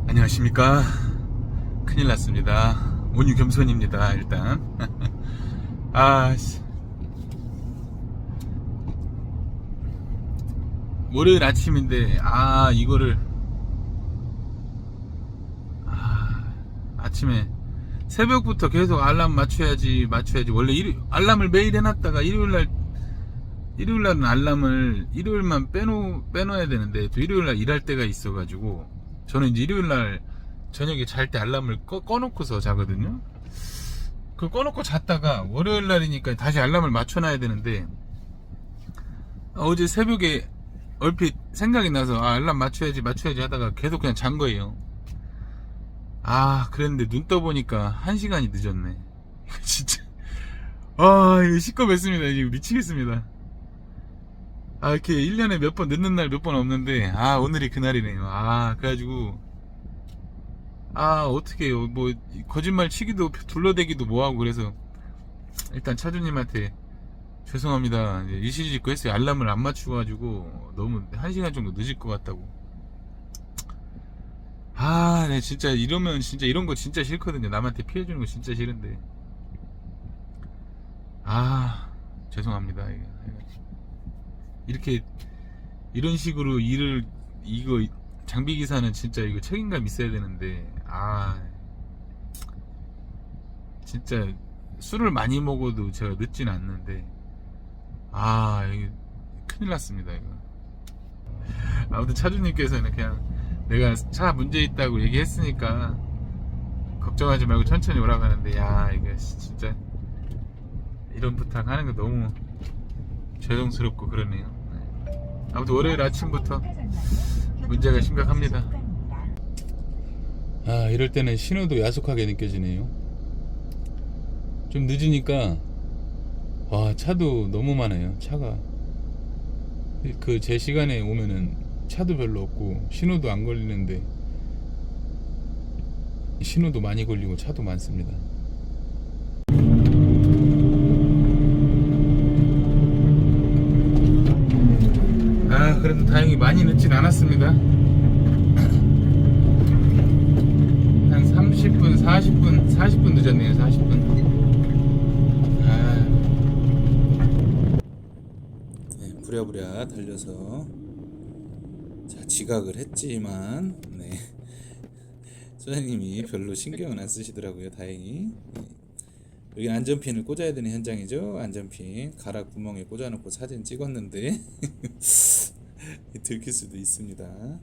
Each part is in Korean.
안녕하십니까. 큰일 났습니다. 온유 겸손입니다. 일단 씨. 월요일 아침인데 이거를 아침에 새벽부터 계속 알람 맞춰야지 원래 알람을 매일 해놨다가 일요일날은 알람을 일요일만 빼놓아야 되는데 또 일요일날 일할 때가 있어가지고 저는 이제 일요일날 저녁에 잘 때 알람을 꺼놓고서 자거든요. 그걸 꺼놓고 잤다가 월요일날이니까 다시 알람을 맞춰놔야 되는데 어제 새벽에 얼핏 생각이 나서 알람 맞춰야지 하다가 계속 그냥 잔 거예요. 그랬는데 눈 떠보니까 1시간이 늦었네. 이거 진짜 이거 시꺼맸습니다. 이거 미치겠습니다. 이렇게 1년에 몇 번 늦는 날 몇 번 없는데 오늘이 그날이네요. 그래가지고 어떻게 해요. 뭐 거짓말 치기도 둘러대기도 뭐하고 그래서 일단 차주님한테 죄송합니다 일시짓고 했어요. 알람을 안 맞추가지고 너무 1시간 정도 늦을 것 같다고. 네, 진짜 이러면 진짜 이런 거 진짜 싫거든요. 남한테 피해주는 거 진짜 싫은데 죄송합니다. 이렇게 이런 식으로 이거 장비기사는 진짜 이거 책임감 있어야 되는데 진짜 술을 많이 먹어도 제가 늦진 않는데 이거 큰일 났습니다. 이거 아무튼 차주님께서는 그냥 내가 차 문제 있다고 얘기했으니까 걱정하지 말고 천천히 오라고 하는데 이거 진짜 이런 부탁하는 거 너무 죄송스럽고 그러네요. 아무튼 월요일 아침부터 문제가 심각합니다. 이럴 때는 신호도 야속하게 느껴지네요. 좀 늦으니까 차도 너무 많아요. 차가 제 시간에 오면은 차도 별로 없고 신호도 안 걸리는데 신호도 많이 걸리고 차도 많습니다. 그래도 다행히 많이 늦진 않았습니다. 한 30분 40분 늦었네요. 40분. 부랴부랴 달려서 지각을 했지만 소장님이 별로 신경은 안 쓰시더라고요. 다행히. 여기 안전핀을 꽂아야 되는 현장이죠. 안전핀 가락 구멍에 꽂아놓고 사진 찍었는데 들킬 수도 있습니다.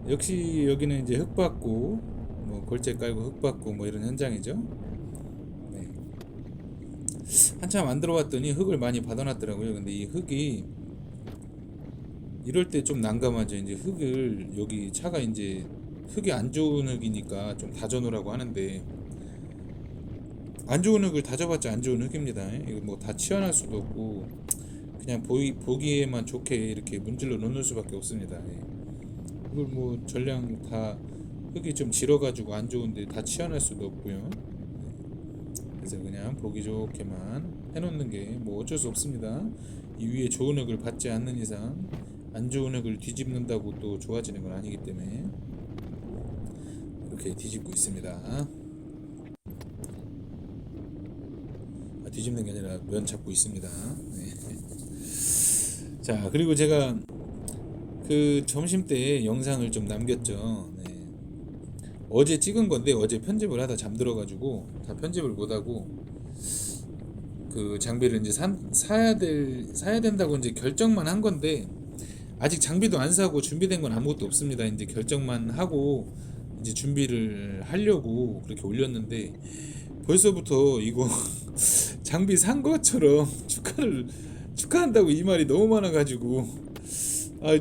역시 여기는 이제 흙 받고 뭐 골재 깔고 흙 받고 뭐 이런 현장이죠. 한참 안 들어왔더니 흙을 많이 받아놨더라고요. 근데 이 흙이 이럴 때 좀 난감하죠. 이제 흙을 여기 차가 이제 흙이 안 좋은 흙이니까 좀 다져놓으라고 하는데 안 좋은 흙을 다져봤자 안 좋은 흙입니다. 이거 뭐 다 치워낼 수도 없고 그냥 보기에만 좋게 이렇게 문질러 놓는 수밖에 없습니다. 이걸 뭐 전량 다 흙이 좀 질어가지고 안 좋은데 다 치워낼 수도 없고요. 그래서 그냥 보기 좋게만 해놓는 게 뭐 어쩔 수 없습니다. 이 위에 좋은 흙을 받지 않는 이상 안 좋은 흙을 뒤집는다고 또 좋아지는 건 아니기 때문에 이렇게 뒤집고 있습니다. 뒤집는 게 아니라 면 잡고 있습니다. 자, 그리고 제가 그 점심때 영상을 좀 남겼죠. 어제 찍은 건데 어제 편집을 하다 잠들어가지고 다 편집을 못하고 그 장비를 이제 사야 된다고 이제 결정만 한 건데 아직 장비도 안 사고 준비된 건 아무것도 없습니다. 이제 결정만 하고 이제 준비를 하려고 그렇게 올렸는데 벌써부터 이거 장비 산 것처럼 축하한다고 이 말이 너무 많아가지고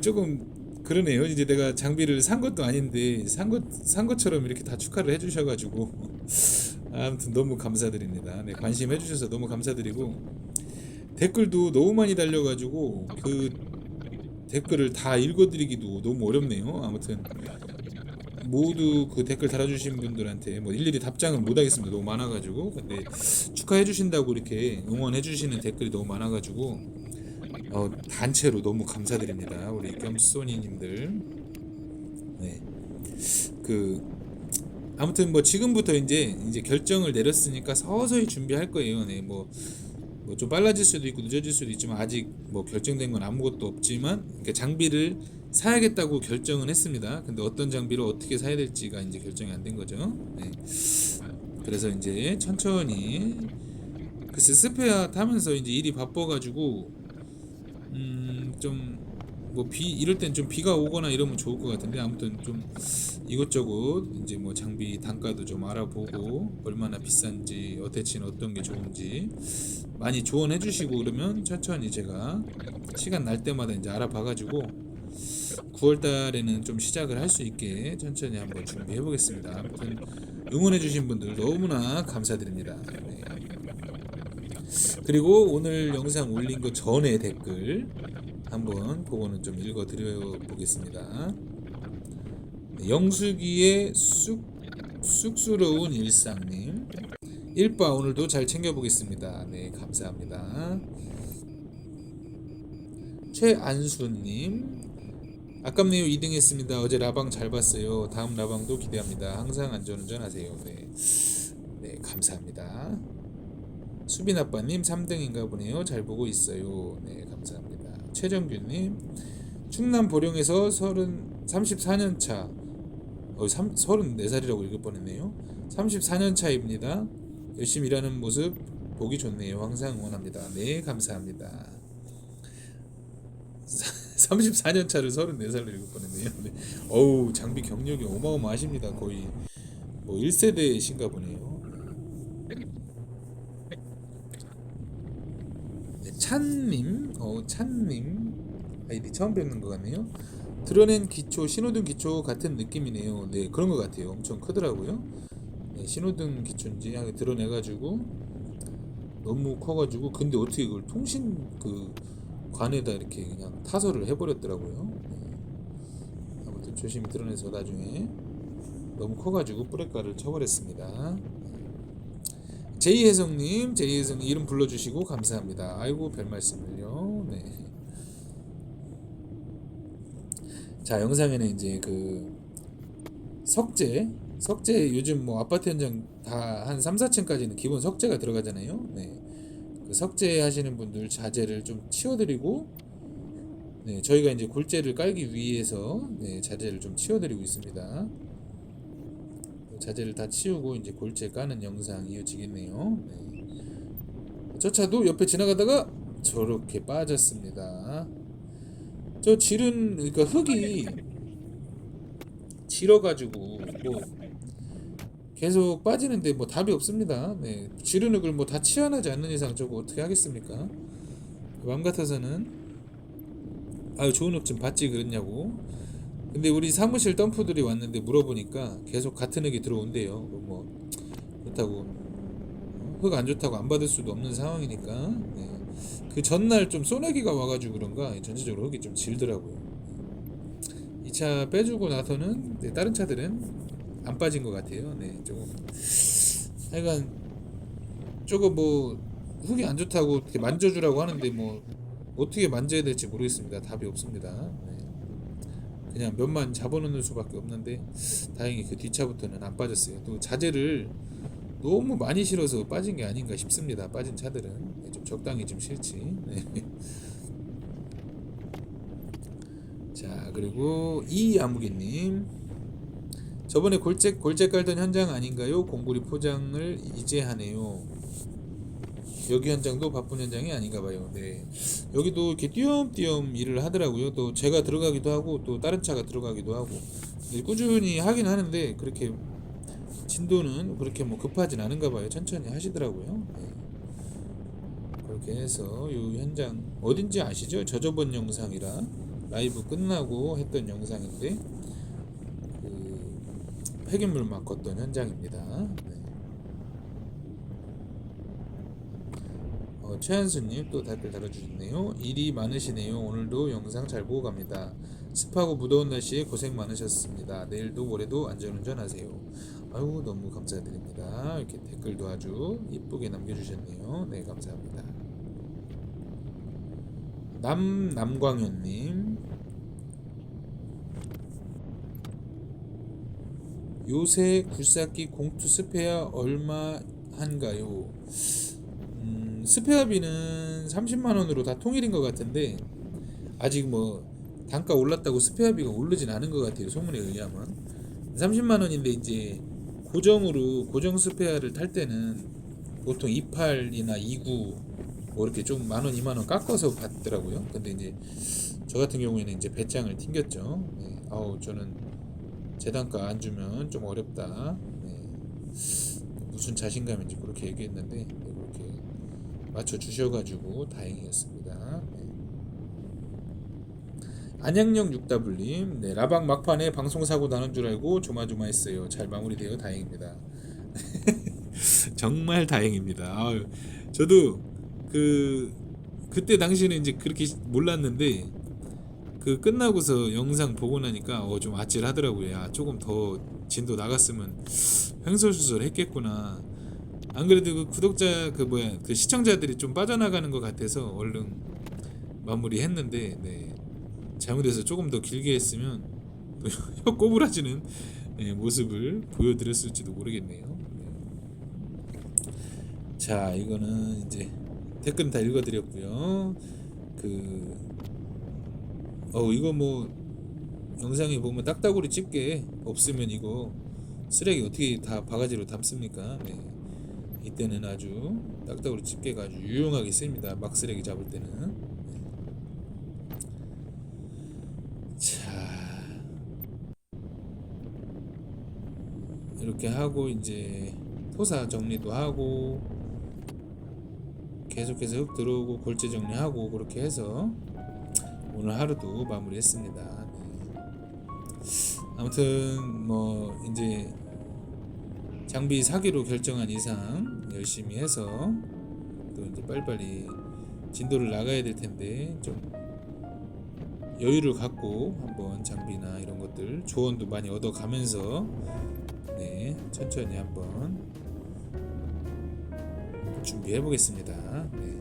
조금 그러네요. 이제 내가 장비를 산 것도 아닌데 산 것처럼 이렇게 다 축하를 해주셔가지고 아무튼 너무 감사드립니다. 관심 해주셔서 너무 감사드리고 댓글도 너무 많이 달려가지고 그 댓글을 다 읽어드리기도 너무 어렵네요. 아무튼 모두 그 댓글 달아주신 분들한테 뭐 일일이 답장은 못하겠습니다. 너무 많아가지고. 근데 축하해주신다고 이렇게 응원해주시는 댓글이 너무 많아가지고 단체로 너무 감사드립니다. 우리 겸손이님들. 네. 그 아무튼 뭐 지금부터 이제 결정을 내렸으니까 서서히 준비할 거예요. 네, 뭐 좀 빨라질 수도 있고 늦어질 수도 있지만 아직 뭐 결정된 건 아무것도 없지만 그러니까 장비를 사야겠다고 결정은 했습니다. 근데 어떤 장비를 어떻게 사야 될지가 이제 결정이 안 된 거죠. 네. 그래서 이제 천천히 글쎄 스페어 타면서 이제 일이 바빠가지고 좀 뭐 이럴 땐 좀 비가 오거나 이러면 좋을 것 같은데 아무튼 좀 이것저것 이제 뭐 장비 단가도 좀 알아보고 얼마나 비싼지 어태치는 어떤 게 좋은지 많이 조언해 주시고 그러면 천천히 제가 시간 날 때마다 이제 알아봐가지고 9월 달에는 좀 시작을 할 수 있게 천천히 한번 준비해 보겠습니다. 아무튼 응원해 주신 분들 너무나 감사드립니다. 네. 그리고 오늘 영상 올린 거 전에 댓글 한번 그거는 좀 읽어 드려 보겠습니다. 네, 영숙이의 쑥스러운 일상님, 일바 오늘도 잘 챙겨 보겠습니다. 네, 감사합니다. 최안수님, 아깝네요. 2등 했습니다. 어제 라방 잘 봤어요. 다음 라방도 기대합니다. 항상 안전운전 하세요. 네, 네, 감사합니다. 수빈아빠님 3등인가 보네요. 잘 보고 있어요. 네, 감사합니다. 최정규님, 충남 보령에서 34년차 34살이라고 읽을 뻔했네요. 34년차입니다. 열심히 일하는 모습 보기 좋네요. 항상 응원합니다. 네, 감사합니다. 34년차를 34살로 읽을 뻔했네요. 네. 어우, 장비 경력이 어마어마하십니다. 거의 뭐 1세대신가 보네요. 찬님, 찬님 아이디 처음 뵙는 것 같네요. 드러낸 기초, 신호등 기초 같은 느낌이네요. 네, 그런 것 같아요. 엄청 크더라고요. 네, 신호등 기초인지 드러내가지고 너무 커가지고 근데 어떻게 그걸 통신 그 관에다 이렇게 그냥 타설을 해버렸더라고요. 네. 아무튼 조심히 드러내서 나중에 너무 커가지고 뿌레가를 쳐버렸습니다. 제이혜성님 이름 불러주시고 감사합니다. 아이고 별말씀을요. 네. 자, 영상에는 이제 그 석재 요즘 뭐 아파트 현장 다 한 3, 4층까지는 기본 석재가 들어가잖아요. 네. 그 석재 하시는 분들 자재를 좀 치워드리고, 네, 저희가 이제 골재를 깔기 위해서 네, 자재를 좀 치워드리고 있습니다. 자재를 다 치우고 이제 골재 까는 영상 이어지겠네요. 네. 저 차도 옆에 지나가다가 저렇게 빠졌습니다. 저 그러니까 흙이 질어가지고 뭐 계속 빠지는데 뭐 답이 없습니다. 네. 지른 흙을 뭐 다 치워내지 않는 이상 저거 어떻게 하겠습니까? 마음 같아서는 아유 좋은 흙 좀 받지 그랬냐고. 근데 우리 사무실 덤프들이 왔는데 물어보니까 계속 같은 흙이 들어온대요. 뭐 그렇다고 흙 안 좋다고 안 받을 수도 없는 상황이니까. 네. 그 전날 좀 소나기가 와가지고 그런가 전체적으로 흙이 좀 질더라고요. 이 차 빼주고 나서는 네, 다른 차들은 안 빠진 것 같아요. 네, 조금 하여간 저거 뭐 흙이 안 좋다고 이렇게 만져주라고 하는데 뭐 어떻게 만져야 될지 모르겠습니다. 답이 없습니다. 네. 그냥 몇만 잡아놓는 수밖에 없는데 다행히 그 뒷차부터는 안 빠졌어요. 또 자재를 너무 많이 실어서 빠진 게 아닌가 싶습니다. 빠진 차들은 네, 좀 적당히 좀 실지. 네. 자, 그리고 이아무개님, 저번에 골재 깔던 현장 아닌가요? 공구리 포장을 이제 하네요. 여기 현장도 바쁜 현장이 아닌가 봐요. 네. 여기도 이렇게 띄엄띄엄 일을 하더라고요. 또 제가 들어가기도 하고 또 다른 차가 들어가기도 하고 꾸준히 하긴 하는데 그렇게 진도는 그렇게 뭐 급하진 않은가 봐요. 천천히 하시더라고요. 네. 그렇게 해서 이 현장 어딘지 아시죠? 저저번 영상이라 라이브 끝나고 했던 영상인데 그 폐기물 막 걷던 현장입니다. 네. 최한수님 또 댓글 달아주셨네요. 일이 많으시네요. 오늘도 영상 잘 보고 갑니다. 습하고 무더운 날씨에 고생 많으셨습니다. 내일도 모레도 안전운전 하세요. 아유 너무 감사드립니다. 이렇게 댓글도 아주 이쁘게 남겨주셨네요. 네, 감사합니다. 남광현님, 요새 굴삭기 공투 스페어 얼마 한가요? 스페어비는 30만 원으로 다 통일인 것 같은데 아직 뭐 단가 올랐다고 스페어비가 오르진 않은 것 같아요. 소문에 의하면 30만 원인데 이제 고정 스페어를 탈 때는 보통 28이나 29 뭐 이렇게 좀 만 원, 2만 원 깎아서 받더라고요. 근데 이제 저 같은 경우에는 이제 배짱을 튕겼죠. 네. 아우 저는 제 단가 안 주면 좀 어렵다. 네. 무슨 자신감인지 그렇게 얘기했는데 네, 그렇게 맞춰 주셔가지고 다행이었습니다. 네. 안양역 6W님, 네, 라방 막판에 방송 사고 나는 줄 알고 조마조마했어요. 잘 마무리되어 다행입니다. 정말 다행입니다. 아유, 저도 그때 당시는 이제 그렇게 몰랐는데 그 끝나고서 영상 보고 나니까 좀 아찔하더라고요. 야, 조금 더 진도 나갔으면 횡설수설 했겠구나. 안 그래도 그 구독자 그 시청자들이 좀 빠져나가는 것 같아서 얼른 마무리했는데 네. 잘못해서 조금 더 길게 했으면 또 혀 꼬부라지는 모습을 보여드렸을지도 모르겠네요. 자, 이거는 이제 댓글 다 읽어드렸고요. 이거 뭐 영상에 보면 딱따구리 집게 없으면 이거 쓰레기 어떻게 다 바가지로 담습니까? 네. 이때는 아주 딱따구리 집게가 아주 유용하게 씁니다. 막 쓰레기 잡을 때는. 자, 이렇게 하고 이제 토사 정리도 하고 계속해서 흙 들어오고 골재 정리하고 그렇게 해서 오늘 하루도 마무리했습니다. 네. 아무튼 뭐 이제 장비 사기로 결정한 이상 열심히 해서 또 이제 빨리빨리 진도를 나가야 될 텐데 좀 여유를 갖고 한번 장비나 이런 것들 조언도 많이 얻어가면서 네, 천천히 한번 준비해 보겠습니다. 네.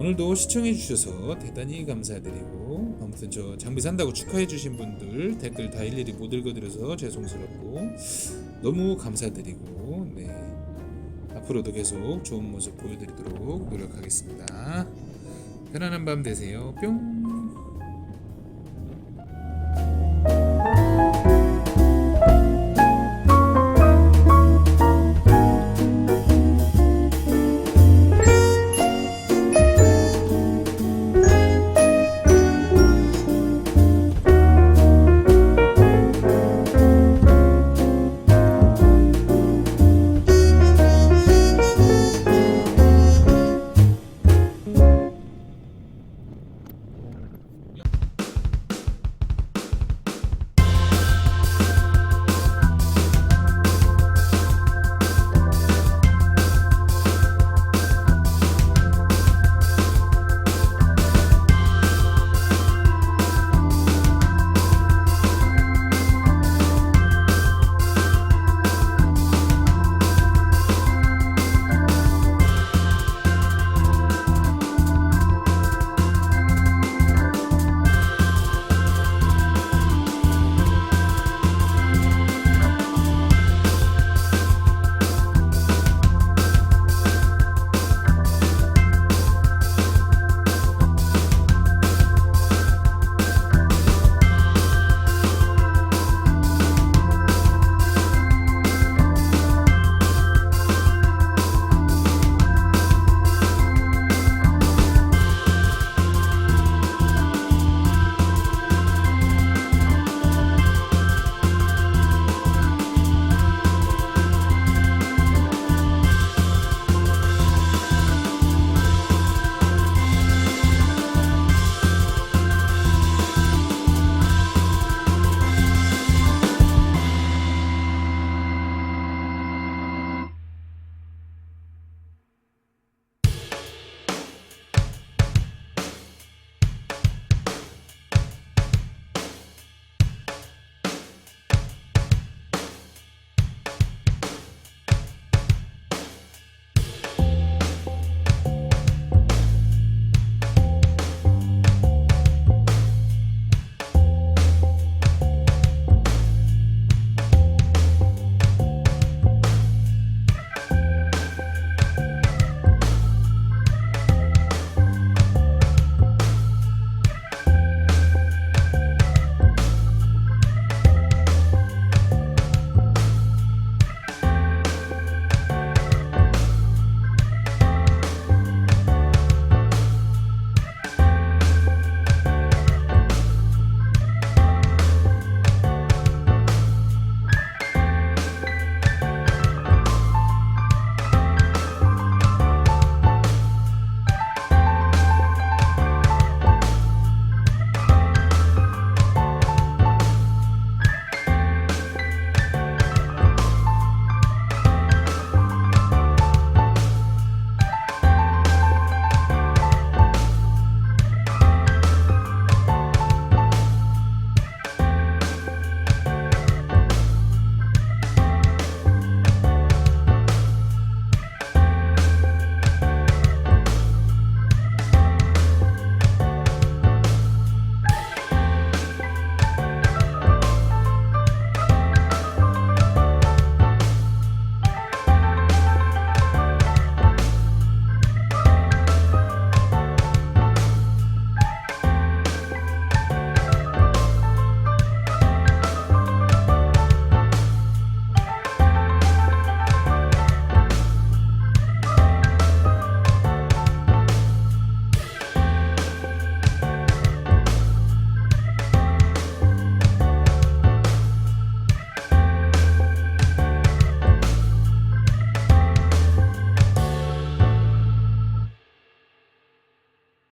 오늘도 시청해 주셔서 대단히 감사드리고 아무튼 저 장비 산다고 축하해 주신 분들 댓글 다 일일이 못 읽어드려서 죄송스럽고 너무 감사드리고 네. 앞으로도 계속 좋은 모습 보여드리도록 노력하겠습니다. 편안한 밤 되세요. 뿅.